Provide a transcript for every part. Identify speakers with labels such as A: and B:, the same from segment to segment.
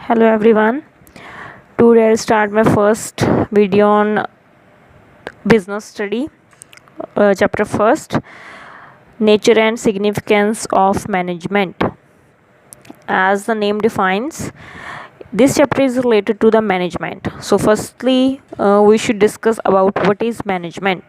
A: Hello everyone. Today I'll start my first video on business study, chapter first, nature and significance of management. As the name defines, this chapter is related to the management. So firstly, we should discuss about what is management.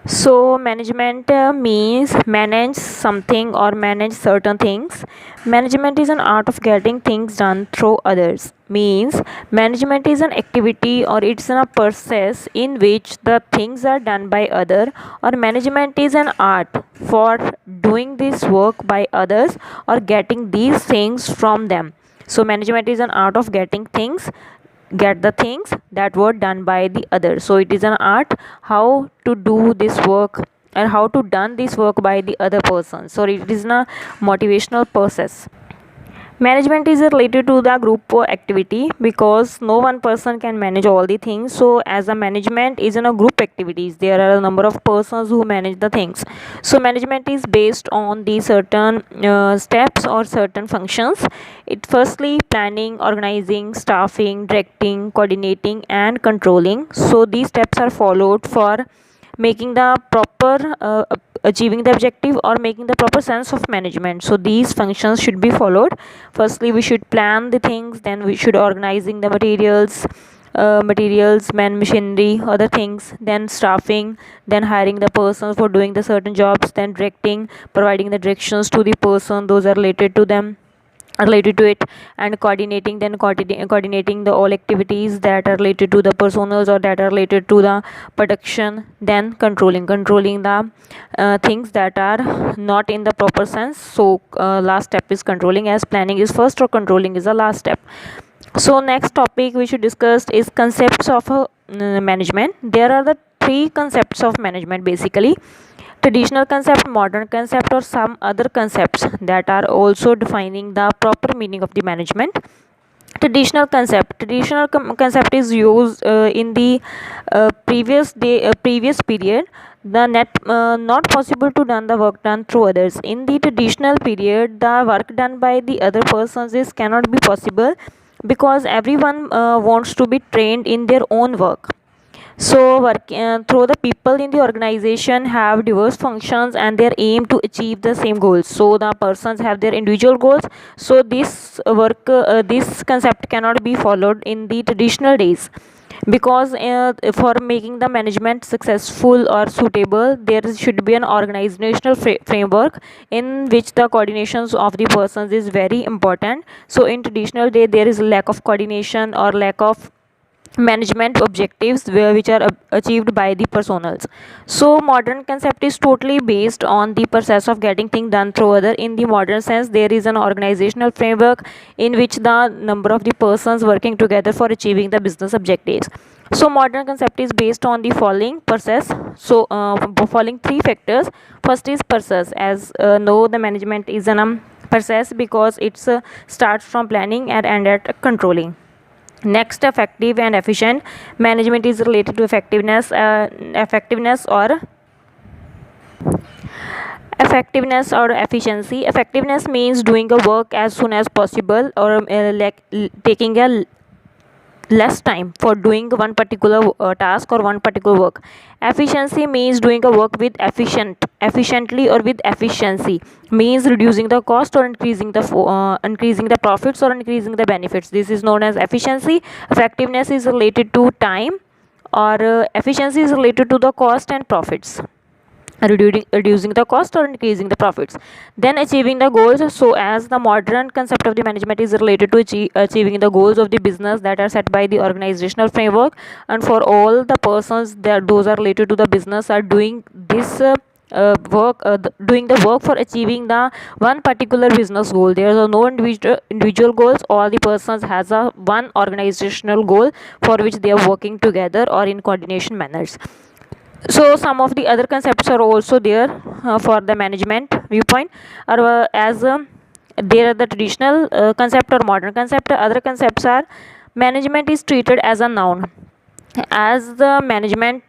A: So management means manage something or manage certain things. Management is an art of getting things done through others. Means management is an activity or it's a process in which the things are done by other, or management is an art for doing this work by others or getting these things from them. So management is an art of get the things that were done by the others. So it is an art how to do this work and how to done this work by the other person. So it is a motivational process. Management is related to the group activity because no one person can manage all the things. So as a management is in a group activities, there are a number of persons who manage the things. So management is based on the certain steps or certain functions. It firstly planning, organizing, staffing, directing, coordinating and controlling. So these steps are followed for making the proper achieving the objective or making the proper sense of management. So these functions should be followed. Firstly we should plan the things, then we should organizing the materials, man, machinery, other things, then staffing, then hiring the persons for doing the certain jobs, then directing, providing the directions to the person those are related to it, and coordinating, then coordinating the all activities that are related to the personals or that are related to the production, then controlling the things that are not in the proper sense. So last step is controlling, as planning is first or controlling is the last step. So next topic we should discuss is concepts of management. There are the three concepts of management basically: traditional concept, modern concept, or some other concepts that are also defining the proper meaning of the management. Traditional concept is used in the previous period, the net not possible to done the work done through others. In the traditional period, the work done by the other persons is cannot be possible because everyone wants to be trained in their own work. So work through the people in the organization have diverse functions and their aim to achieve the same goals. So the persons have their individual goals. So this concept cannot be followed in the traditional days, because for making the management successful or suitable, there should be an organizational framework in which the coordinations of the persons is very important. So in traditional day there is lack of coordination or lack of management objectives which are achieved by the personals. So modern concept is totally based on the process of getting things done through other. In the modern sense, there is an organizational framework in which the number of the persons working together for achieving the business objectives. So modern concept is based on the following process. So following three factors. First is process. As know, the management is an process because it's starts from planning and end at controlling. Next, effective and efficient. Management is related to effectiveness or efficiency. Effectiveness means doing a work as soon as possible, or taking a less time for doing one particular task or one particular work. Efficiency means doing a work with efficiently or with efficiency, means reducing the cost or increasing the profits or increasing the benefits. This is known as efficiency. Effectiveness is related to time, or efficiency is related to the cost and profits, reducing the cost or increasing the profits, then achieving the goals. So as the modern concept of the management is related to achieving the goals of the business that are set by the organizational framework, and for all the persons that those are related to the business are doing this doing the work for achieving the one particular business goal. There are no individual goals. All the persons has a one organizational goal for which they are working together or in coordination manners. So some of the other concepts are also there for the management viewpoint, or as there are the traditional concept or modern concept. Other concepts are: management is treated as a noun, As the management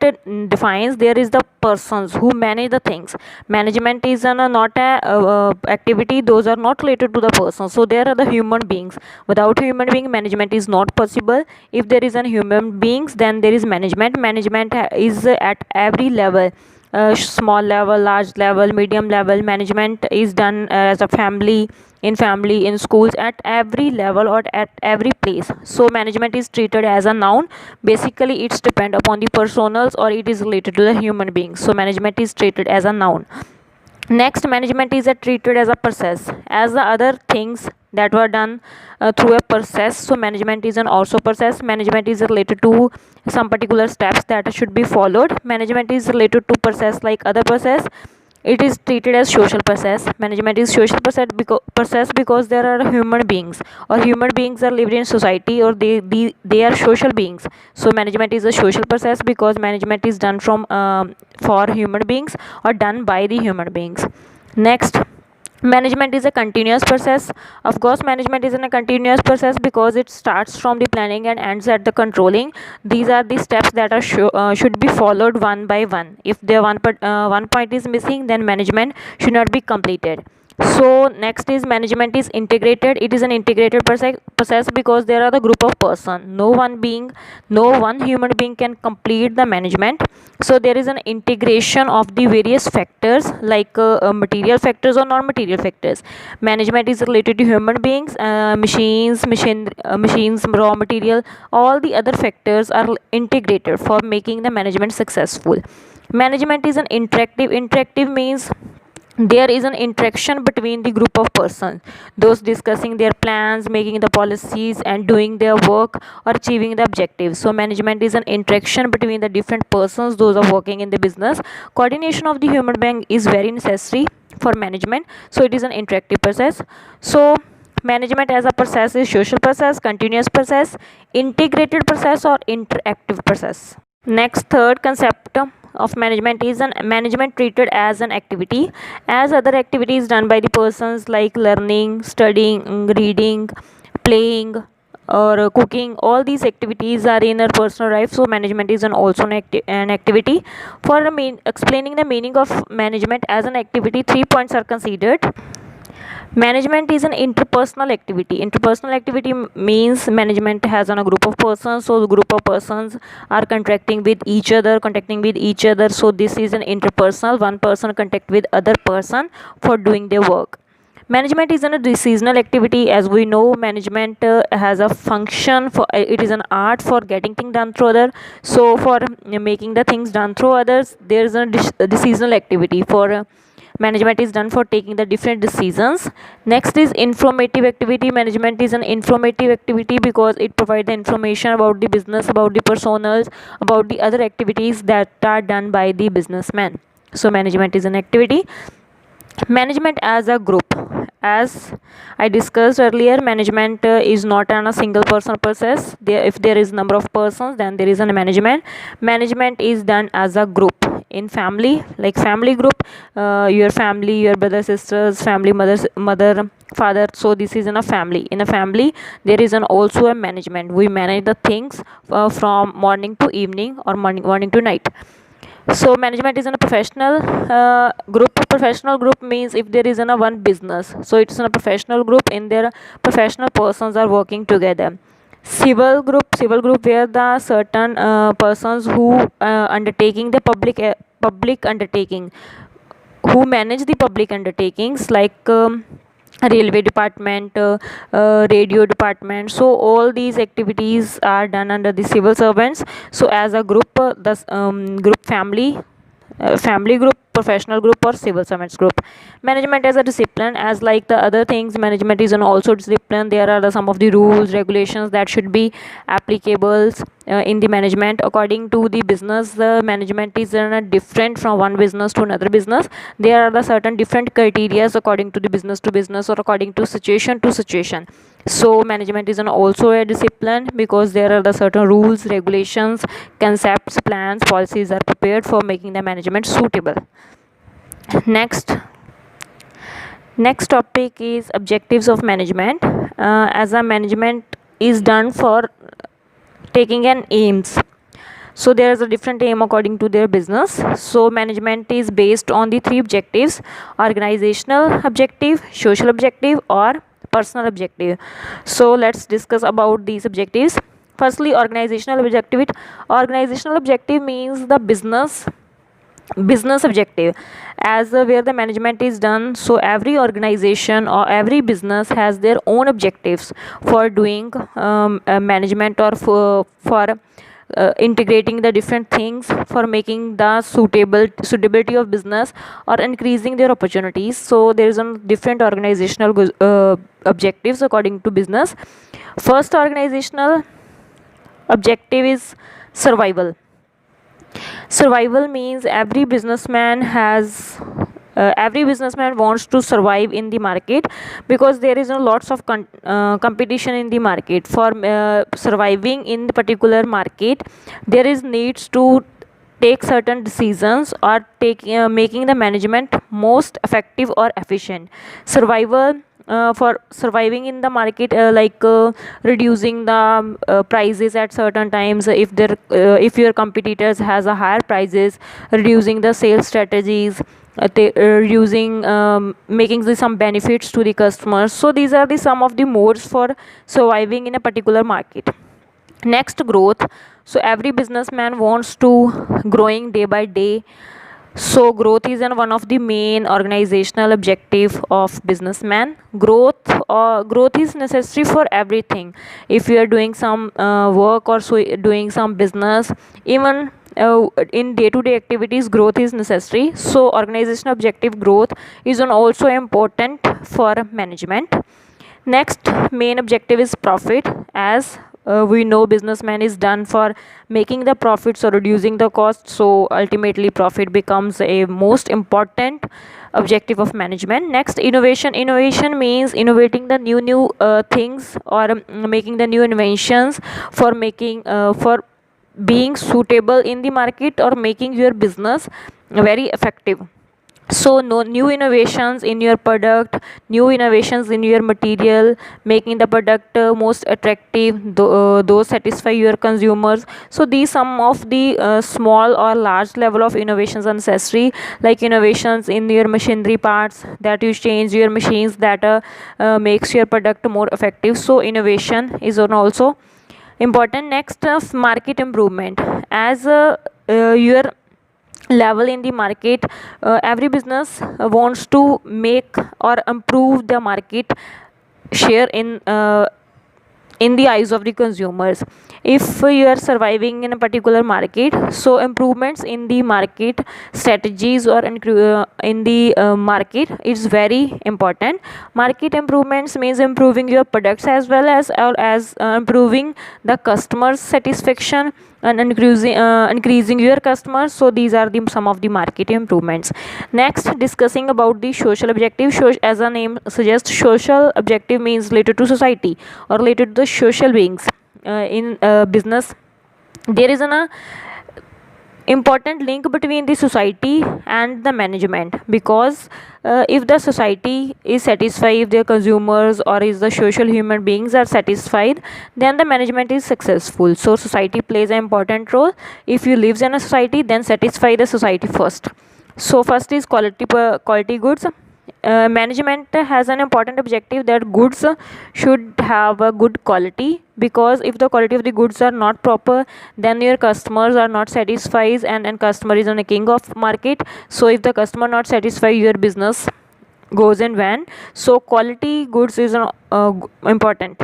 A: defines, there is the persons who manage the things. Management is not a activity, those are not related to the person, so there are the human beings. Without human being, management is not possible. If there is a human beings, then there is management. Management is at every level, small level, large level, medium level. Management is done as a family, in family, in schools, at every level or at every place. So management is treated as a noun. Basically it's depend upon the personals or it is related to the human beings, so management is treated as a noun. Next, management is treated as a process, as the other things that were done through a process. So management is an also process. Management is related to some particular steps that should be followed. Management is related to process like other process. It is treated as social process. Management is social process because there are human beings, or human beings are lived in society, or they are social beings. So management is a social process because management is done from for human beings or done by the human beings. Next, management is a continuous process. Of course management is in a continuous process because it starts from the planning and ends at the controlling. These are the steps that are should be followed one by one. If there one point is missing, then management should not be completed. So next is management is integrated. It is an integrated process because there are the group of person. No one human being can complete the management. So there is an integration of the various factors like material factors or non-material factors. Management is related to human beings, machines, raw material. All the other factors are integrated for making the management successful. Management is an interactive means there is an interaction between the group of persons, those discussing their plans, making the policies, and doing their work or achieving the objectives. So management is an interaction between the different persons, those are working in the business. Coordination of the human being is very necessary for management, so it is an interactive process. So management as a process is social process, continuous process, integrated process, or interactive process. Next, third concept of management is an management treated as an activity, as other activities done by the persons like learning, studying, reading, playing, or cooking. All these activities are in our personal life, so management is also an activity. For explaining the meaning of management as an activity, 3 points are considered. Management is an interpersonal activity. Interpersonal activity means management has on a group of persons, so the group of persons are contacting with each other, so this is an interpersonal. One person contact with other person for doing their work. Management is a decisional activity. As we know, management has a function for it is an art for getting things done through other. So for making the things done through others, there is a decisional activity. For management is done for taking the different decisions. Next is informative activity. Management is an informative activity because it provides the information about the business, about the personals, about the other activities that are done by the businessman. So management is an activity. Management as a group, as I discussed earlier, management is not on a single person process. If there is number of persons, then there is a management. Management is done as a group. In family, like family group, your family, your brother, sisters, family, mother, father, so this is in a family. In a family there is also a management. We manage the things from morning to evening or morning to night. So management is in a professional group. Professional group means if there is in a one business, so it's in a professional group. In there, professional persons are working together. Civil group where the certain persons who undertaking the public undertaking, who manage the public undertakings like railway department, radio department. So all these activities are done under the civil servants. So as a group, the group family group, professional group, or civil servants group. Management as a discipline, as like the other things, management is an also discipline. There are some of the rules, regulations that should be applicable in the management. According to the business, the management is different from one business to another business. There are the certain different criteria according to business or according to situation. So management is also a discipline because there are the certain rules, regulations, concepts, plans, policies are prepared for making the management suitable. Next topic is objectives of management. As a management is done for taking an aims. So there is a different aim according to their business. So management is based on the three objectives: organizational objective, social objective, or personal objective. So let's discuss about these objectives. Firstly, organizational objective. Organizational objective means the business objective, as where the management is done. So every organization or every business has their own objectives for doing management, or for integrating the different things, for making the suitability of business, or increasing their opportunities. So there is a different organizational objectives according to business. First organizational objective is survival. Survival means every businessman wants to survive in the market, because there is a lots of competition in the market. For surviving in the particular market, there is needs to take certain decisions, or making the management most effective or efficient. Survival, for surviving in the market, reducing the prices at certain times, if your competitors has a higher prices, reducing the sales strategies, reducing, making some benefits to the customers. So these are the some of the modes for surviving in a particular market. Next, growth. So every businessman wants to growing day by day. So growth is one of the main organizational objective of businessman. Growth is necessary for everything. If you are doing some work, or so doing some business, even in day-to-day activities, growth is necessary. So organizational objective growth is also important for management. Next main objective is profit. As we know, businessman is done for making the profits or reducing the cost. So ultimately profit becomes a most important objective of management. Next, innovation. Innovation means innovating the new things, or making the new inventions, for making for being suitable in the market, or making your business very effective. So no new innovations in your product, new innovations in your material, making the product most attractive, those satisfy your consumers. So these some of the small or large level of innovations are necessary, like innovations in your machinery parts, that you change your machines, that makes your product more effective. So innovation is also important. Next, market improvement. As your level in the market, every business wants to make or improve the market share in the eyes of the consumers. If you are surviving in a particular market, so improvements in the market strategies, or in the market is very important. Market improvements means improving your products, as well as improving the customer satisfaction, and increasing your customers. So these are the some of the market improvements. Next, discussing about the social objective. As a name suggests, social objective means related to society, or related to the social beings. In business, there is an important link between the society and the management, because if the society is satisfied, if their consumers or is the social human beings are satisfied, then the management is successful. So society plays an important role. If you live in a society, then satisfy the society first. So first is quality goods. Management has an important objective that goods should have a good quality, because if the quality of the goods are not proper, then your customers are not satisfied, and customer is a king of market. So if the customer not satisfied, your business goes in van. So quality goods is important.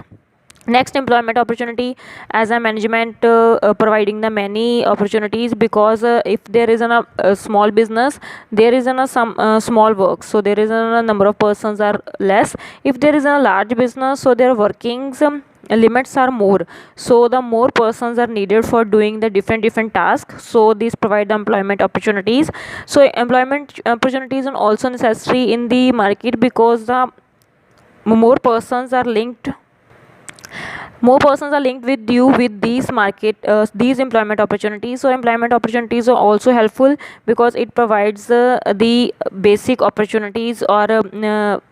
A: Next, employment opportunity. As a management providing the many opportunities, because if there is a small business, there is some small work, so there is a number of persons are less. If there is a large business, so their workings limits are more, so the more persons are needed for doing the different tasks. So these provide the employment opportunities. So employment opportunities are also necessary in the market, because the more persons are linked with you with these employment opportunities. So employment opportunities are also helpful, because it provides the basic opportunities, or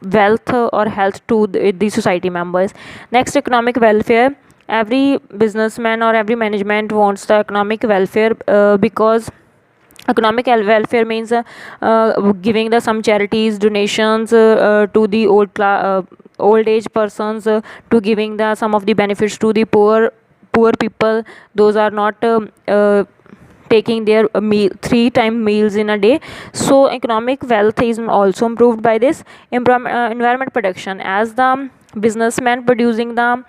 A: wealth or health to the society members. Next, economic welfare. every businessman or every management wants the economic welfare, because economic welfare means giving the some charities, donations to the old age persons, to giving the some of the benefits to the poor people, those are not taking their meal 3 time meals in a day. So economic wealth is also improved by this. Environment protection, as the businessman producing the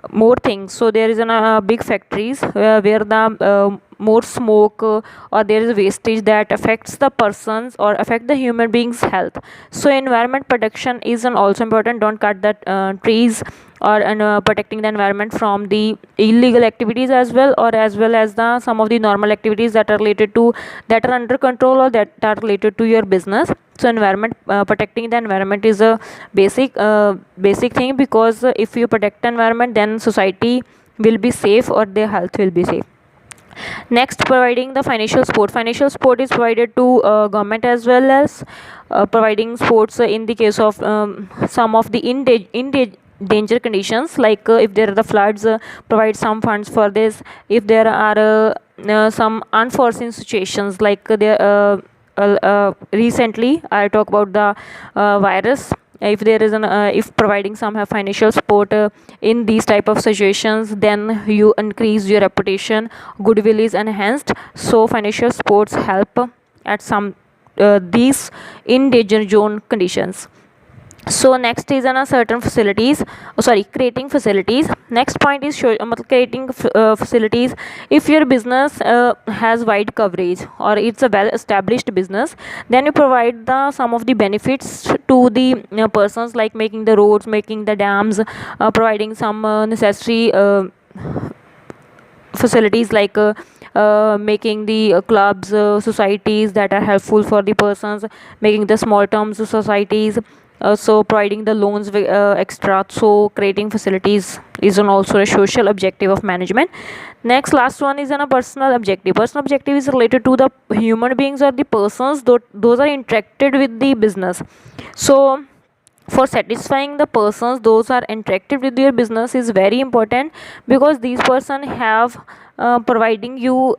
A: more things, so there is big factories where the more smoke, or there is wastage that affects the persons or affect the human beings health. So environment protection is an also important. Don't cut the trees, or protecting the environment from the illegal activities as well, or as well as the some of the normal activities that are related to, that are under control or that are related to your business. So environment, protecting the environment is a basic thing, because if you protect the environment, then society will be safe or their health will be safe. Next, providing the financial support. Financial support is provided to government as well as providing sports in the case of some of the danger conditions, like if there are the floods, provide some funds for this. If there are some unforeseen situations, like recently I talk about the virus, if there is an if providing some financial support in these type of situations, then you increase your reputation, goodwill is enhanced. So financial supports help at some these in danger zone conditions. So next is certain facilities, creating facilities. Next point is creating facilities. If your business has wide coverage or it's a well established business, then you provide the some of the benefits to the persons, like making the roads, making the dams, providing some necessary facilities, like making the clubs, societies that are helpful for the persons, making the small terms societies, so providing the loans extra. So creating facilities is also a social objective of management. Next, last one is a personal objective. Personal objective is related to the human beings or the persons, those are interacted with the business. So for satisfying the persons those are interactive with your business is very important, because these person have providing you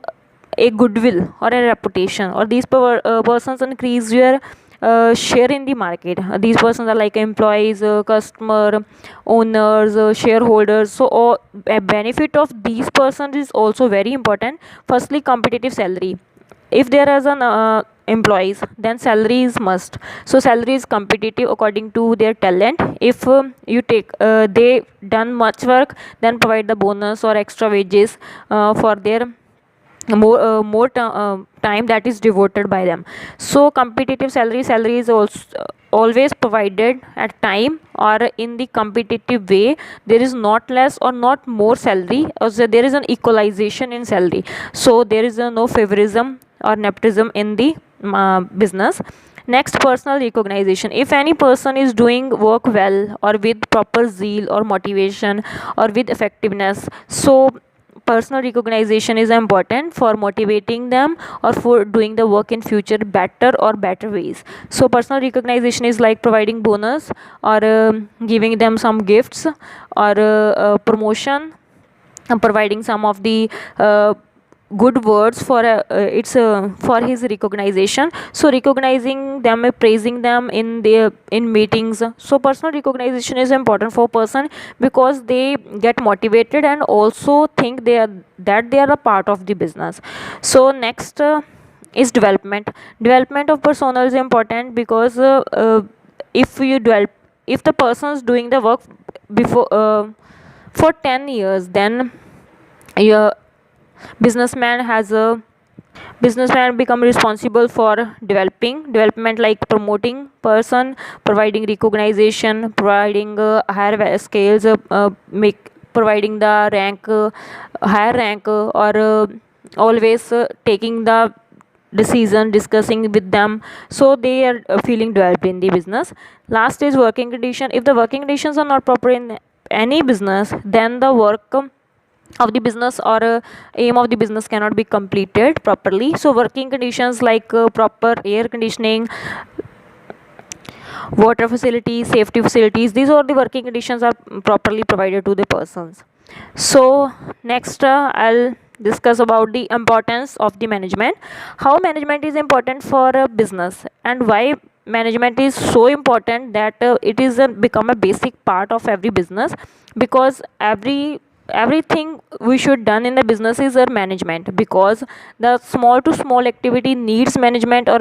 A: a goodwill or a reputation, or these persons increase your share in the market. These persons are like employees, customer, owners, shareholders. So a benefit of these persons is also very important. Firstly, competitive salary. If there is an employees, then salary is must. So salary is competitive according to their talent. If you take they done much work, then provide the bonus or extra wages for their more time that is devoted by them. So competitive salary is also always provided at time or in the competitive way. There is not less or not more salary, also there is an equalization in salary. So there is no favorism or nepotism in the business. Next, personal recognition. If any person is doing work well or with proper zeal or motivation or with effectiveness, so personal recognition is important for motivating them or for doing the work in future better or better ways. So personal recognition is like providing bonus, or giving them some gifts, or promotion, and providing some of the good words for it's for his recognition. So recognizing them, praising them in their in meetings. So personal recognition is important for person, because they get motivated and also think they are a part of the business. So next is development of personnel is important, because if you develop, if the person is doing the work before for 10 years, then your businessman become responsible for development, like promoting person, providing recognition, providing higher scales, make providing the rank, higher rank, or always taking the decision, discussing with them, so they are feeling developed in the business. Last is working condition. If the working conditions are not proper in any business, then the work of the business or aim of the business cannot be completed properly. So working conditions like proper air conditioning, water facilities, safety facilities, these are the working conditions are properly provided to the persons. So next I'll discuss about the importance of the management, how management is important for a business, and why management is so important that it is become a basic part of every business, because everything we should done in the business is our management, because the small to small activity needs management or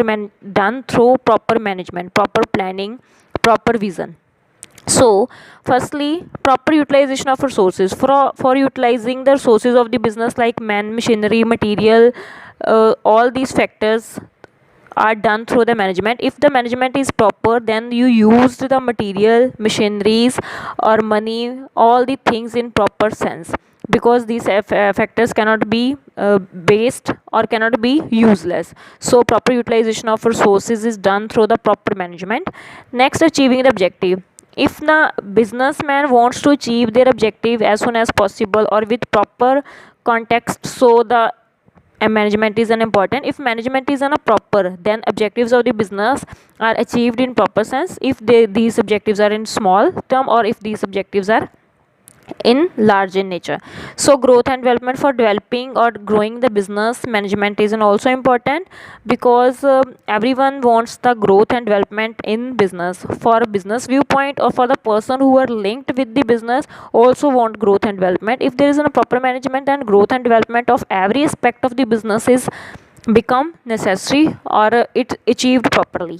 A: done through proper management, proper planning, proper vision. So firstly, proper utilization of resources, for utilizing the resources of the business like man, machinery, material, all these factors are done through the management. If the management is proper, then you used the material, machineries or money, all the things in proper sense, because these factors cannot be based or cannot be useless. So proper utilization of resources is done through the proper management. Next, achieving the objective. If the businessman wants to achieve their objective as soon as possible or with proper context, so the management is an important. If management is proper, then objectives of the business are achieved in proper sense. If these objectives are in small term, or if these objectives are in large in nature. So growth and development, for developing or growing the business, management is also important, because everyone wants the growth and development in business. For a business viewpoint, or for the person who are linked with the business, also want growth and development. If there is a proper management, then growth and development of every aspect of the business is become necessary, or it achieved properly.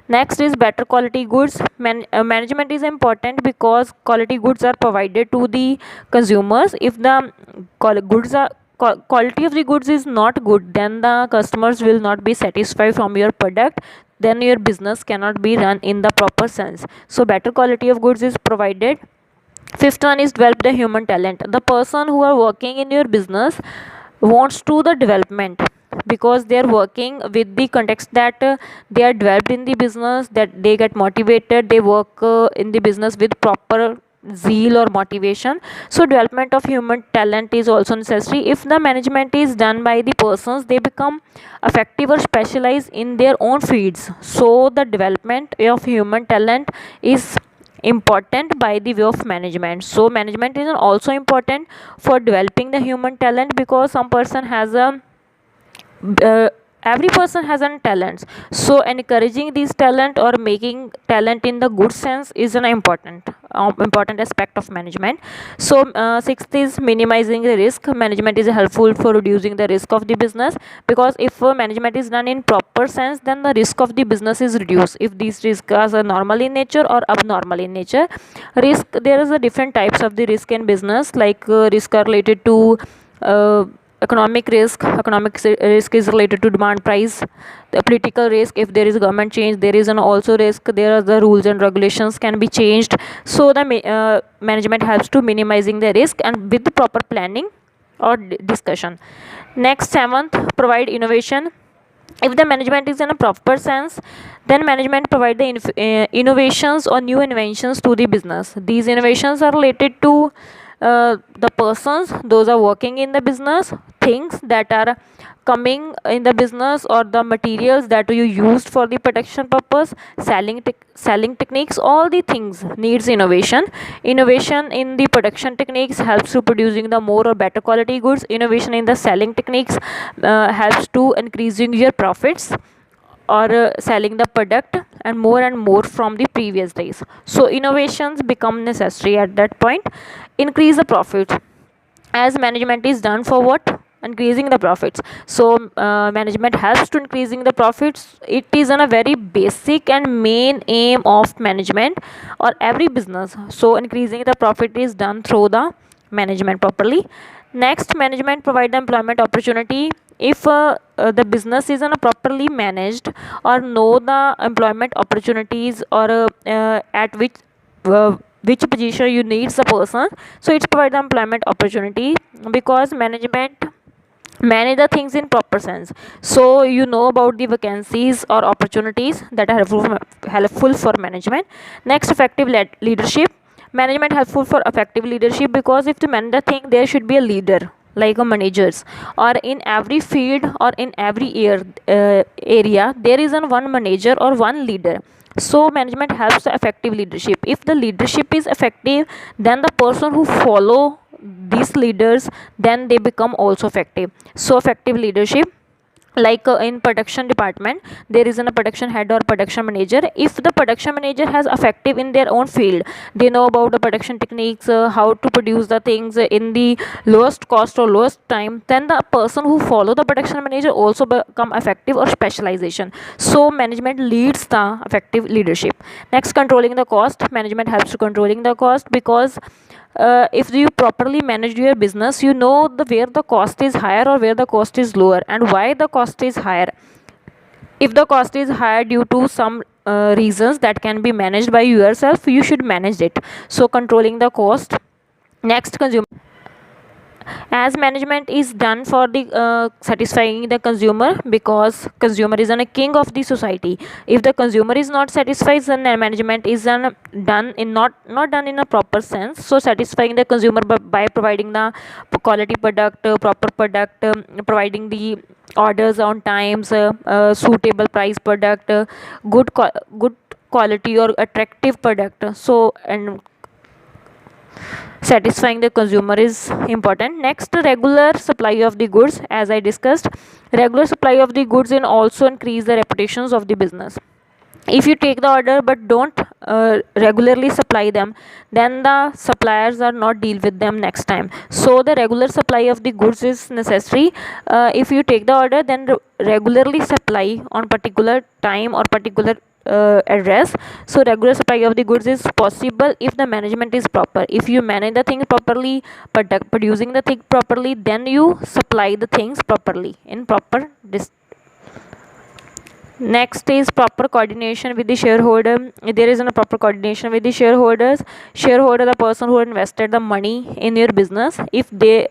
A: Next is better quality goods. Management is important because quality goods are provided to the consumers. If the quality of the goods is not good, then the customers will not be satisfied from your product, then your business cannot be run in the proper sense. So better quality of goods is provided. Fifth one is develop the human talent. The person who are working in your business wants to the development, because they are working with the context that they are developed in the business, that they get motivated, they work in the business with proper zeal or motivation. So development of human talent is also necessary. If the management is done by the persons, they become effective or specialized in their own fields. So the development of human talent is important by the way of management. So management is also important for developing the human talent, because some person has a uh, every person has an talents. So encouraging these talent or making talent in the good sense is an important aspect of management. So sixth is minimizing the risk. Management is helpful for reducing the risk of the business, because if management is done in proper sense, then the risk of the business is reduced. If these risks are normal in nature or abnormal in nature, risk, there is a different types of the risk in business, like risk are related to uh, economic risk is related to demand, price. The political risk, if there is government change, there is an also risk, there are the rules and regulations can be changed. So the management helps to minimizing the risk and with the proper planning or discussion. Next, seventh, provide innovation. If the management is in a proper sense, then management provide the innovations or new inventions to the business. These innovations are related to the persons, those are working in the business, things that are coming in the business, or the materials that you used for the production purpose, selling techniques, all the things needs innovation in the production techniques helps to producing the more or better quality goods. Innovation in the selling techniques helps to increasing your profits, or selling the product and more from the previous days. So innovations become necessary at that point. Increase the profit, as management is done for what, increasing the profits. So management helps to increasing the profits. It is on a very basic and main aim of management or every business. So increasing the profit is done through the management properly. Next, management provide the employment opportunity. If the business is properly managed, or know the employment opportunities, or at which position you need the person, so it's provide the employment opportunity, because management manage the things in proper sense. So you know about the vacancies or opportunities that are helpful for management. Next, effective leadership. Management helpful for effective leadership, because if the manager think there should be a leader like a managers, or in every field or in every area there is one manager or one leader. So management helps the effective leadership. If the leadership is effective, then the person who follow these leaders, then they become also effective. So effective leadership, like in production department, there is a production head or production manager. If the production manager has effective in their own field, they know about the production techniques, how to produce the things in the lowest cost or lowest time, then the person who follow the production manager also become effective or specialization. So management leads the effective leadership. Next, controlling the cost. Management helps to controlling the cost, because if you properly manage your business, you know the where the cost is higher or where the cost is lower, and why the cost is higher. If the cost is higher due to some reasons that can be managed by yourself, you should manage it. So controlling the cost. Next, consumer. As management is done for the satisfying the consumer, because consumer is a king of the society. If the consumer is not satisfied, then the management is done in not done in a proper sense. So satisfying the consumer by providing the quality product, proper product, providing the orders on times, suitable price product, good quality or attractive product. So, and satisfying the consumer is important. Next, regular supply of the goods. As I discussed, regular supply of the goods and also increase the reputations of the business. If you take the order but don't regularly supply them, then the suppliers are not deal with them next time. So the regular supply of the goods is necessary. If you take the order, then regularly supply on particular time or particular address. So regular supply of the goods is possible if the management is proper. If you manage the things properly, producing the thing properly, then you supply the things properly in proper Next is proper coordination with the shareholder. There is a proper coordination with the shareholders. Shareholder, the person who invested the money in your business. If they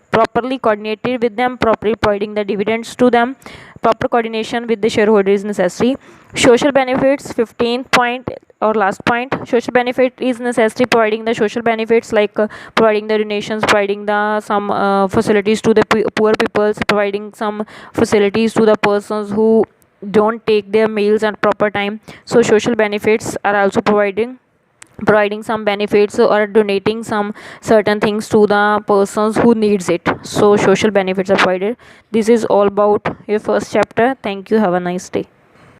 A: properly coordinated with them, properly providing the dividends to them, proper coordination with the shareholder is necessary. Social benefits, 15th point or last point. Social benefit is necessary, providing the social benefits like providing the donations, providing the some facilities to the poor peoples, providing some facilities to the persons who don't take their meals at proper time. So social benefits are also providing some benefits or donating some certain things to the persons who needs it. So social benefits are provided. This is all about your first chapter. Thank you. Have a nice day.